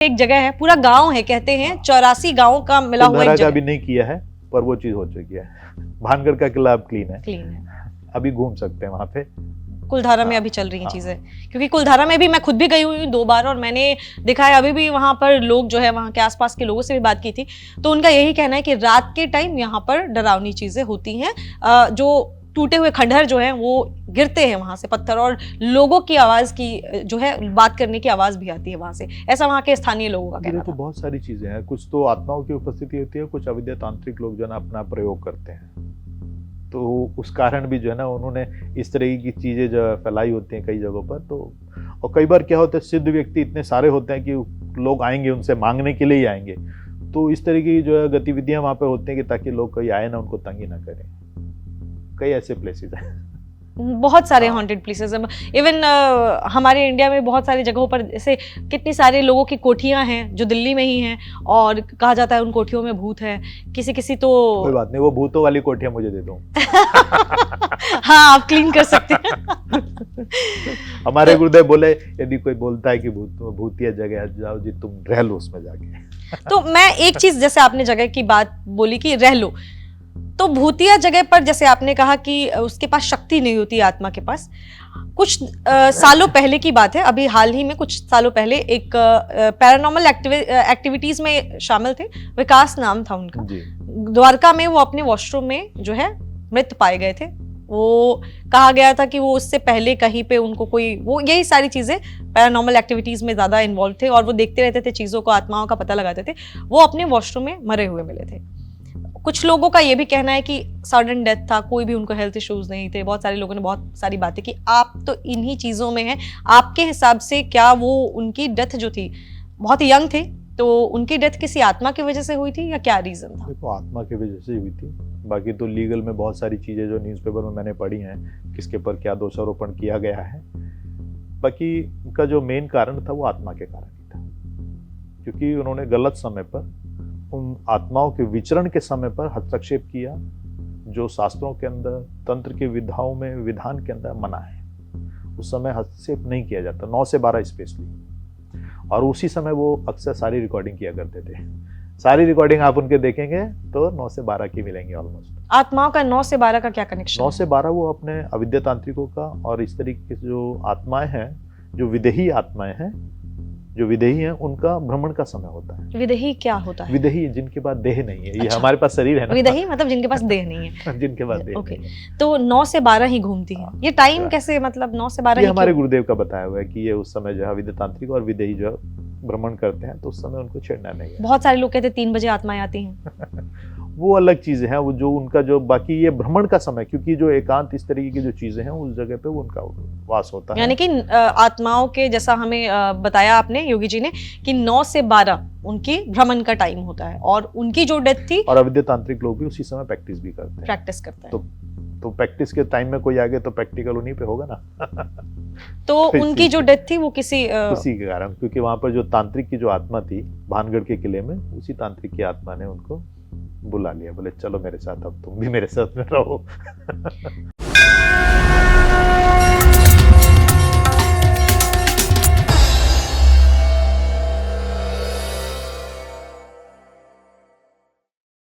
एक जगह है, पूरा गांव है, कहते हैं 84 गांवों का मिला हुआ एक का जगह। भी नहीं किया है पर वो चीज हो चुकी है। भानगढ़ का किला अब क्लीन है, क्लीन है। अभी घूम सकते हैं वहां पे। कुलधारा में अभी चल रही हैं चीजें, क्योंकि कुलधारा में भी मैं खुद भी गई हुई हूँ 2 बार, और मैंने देखा है अभी भी वहां पर लोग जो है, वहां के आसपास के लोगों से भी बात की थी, तो उनका यही कहना है कि रात के टाइम यहाँ पर डरावनी चीजें होती हैं। जो टूटे हुए खंडहर जो है वो गिरते हैं वहां से पत्थर, और लोगों की आवाज की जो है, बात करने की आवाज भी आती है वहां से, ऐसा वहां के स्थानीय लोगों का कहना तो था। बहुत सारी चीजें हैं, कुछ तो आत्माओं की उपस्थिति होती है, कुछ अविद्या तांत्रिक लोग जो है ना अपना प्रयोग करते हैं, तो उस कारण भी जो है ना उन्होंने इस तरह की चीजें जो फैलाई होती हैं कई जगहों पर। तो और कई बार क्या होता है, सिद्ध व्यक्ति इतने सारे होते हैं कि लोग आएंगे उनसे मांगने के लिए ही आएंगे, तो इस तरह की जो है गतिविधियां वहां पे होती हैं कि ताकि लोग कोई आए ना उनको तंग ही ना करें। कई ऐसे प्लेसेस हैं, बहुत सारे हॉन्टेड प्लेसेस हैं। इवन हमारे इंडिया में बहुत सारी जगहों पर ऐसे कितनी सारे लोगों की कोठियां हैं जो दिल्ली में ही हैं, और कहा जाता है उन कोठियों में भूत है। किसी तो कोई बात नहीं, वो भूतों वाली कोठियां मुझे दे दो। हाँ, आप क्लीन कर सकते हैं। हमारे गुरुदेव बोले यदि कोई बोलता है कि भूतिया जगह जाओ जी, तुम रह लो उसमें जाके। तो मैं एक चीज, जैसे आपने जगह की बात बोली कि रह लो, तो भूतिया जगह पर जैसे आपने कहा कि उसके पास शक्ति नहीं होती आत्मा के पास। कुछ सालों पहले की बात है, अभी हाल ही में कुछ सालों पहले एक पैरानॉर्मल एक्टिविटीज में शामिल थे, विकास नाम था उनका। द्वारका में वो अपने वॉशरूम में जो है मृत पाए गए थे। वो कहा गया था कि वो उससे पहले कहीं पे उनको कोई, वो यही सारी चीजें पैरानॉर्मल एक्टिविटीज में ज्यादा इन्वॉल्व थे, और वो देखते रहते थे चीजों को, आत्माओं का पता लगाते थे। वो अपने वॉशरूम में मरे हुए मिले थे। कुछ लोगों का ये भी कहना है कि सडन डेथ था, कोई भी उनको हेल्थ इश्यूज नहीं थे। बहुत सारे लोगों ने बहुत सारी बातें की। आप तो इन्हीं चीजों में हैं, आपके हिसाब से क्या वो उनकी डेथ जो थी, बहुत यंग थे, तो उनकी डेथ किसी आत्मा की वजह से हुई थी या क्या रीजन था? देखो, आत्मा की वजह से हुई थी। बाकी तो लीगल में बहुत सारी चीजें जो न्यूज़पेपर में मैंने पढ़ी हैं, किसके पर क्या दोषारोपण किया गया है। बाकी उनका जो मेन कारण था वो आत्मा के कारण ही था, क्योंकि उन्होंने गलत समय पर उन आत्माओं के विचरण के समय पर हस्तक्षेप किया, जो शास्त्रों के अंदर, तंत्र के विधाओं में, विधान के अंदर मना है। उस समय हस्तक्षेप नहीं किया जाता, 9 से 12 स्पेशली। और उसी समय वो अक्सर सारी रिकॉर्डिंग किया करते थे। सारी रिकॉर्डिंग आप उनके देखेंगे तो 9 से 12 की मिलेंगी ऑलमोस्ट। आत्माओं का 9 से 12 का क्या कनेक्शन? 9 से 12 वो अपने अविद्या तांत्रिकों का, और इस तरीके के जो आत्माएं हैं, जो विदेही आत्माएं हैं, जो विदेही हैं, उनका भ्रमण का समय होता है। विदेही क्या होता है? विदेही जिनके पास देह नहीं है। ये हमारे पास शरीर है ना। विदेही मतलब जिनके पास देह नहीं है। जिनके पास देह ओके, नहीं है। तो 9 से 12 ही घूमती है। ये टाइम कैसे, मतलब 9 से 12 ये ही हमारे क्यों? गुरुदेव का बताया हुआ है कि ये उस समय जो है विद्या तांत्रिक और विदेही जो भ्रमण करते हैं, तो उस समय उनको छेड़ना नहीं है। बहुत सारे लोग कहते हैं 3 बजे आत्माएं आती हैं। वो अलग चीजें हैं, वो जो उनका जो, बाकी ये भ्रमण का समय, क्योंकि जो एकांत इस तरीके की जो चीजें हैं उस जगह पे वो उनका वास होता है। यानी कि आत्माओं के, जैसा हमें बताया आपने योगी जी ने, कि 9 से 12 उनकी भ्रमण का टाइम होता है, और उनकी जो डेथ थी, और अविद्या तांत्रिक लोग भी उसी समय प्रैक्टिस भी करते हैं। प्रैक्टिस करते हैं। तो प्रैक्टिस के टाइम में कोई आगे तो प्रैक्टिकल उन्हीं पे होगा ना। तो उनकी जो डेथ थी वो किसी उसी के कारण, क्योंकि वहां पर जो तांत्रिक की जो आत्मा थी भानगढ़ के किले में, उसी तांत्रिक की आत्मा ने उनको बुला लिया, बोले चलो मेरे साथ, अब तुम भी मेरे साथ में रहो।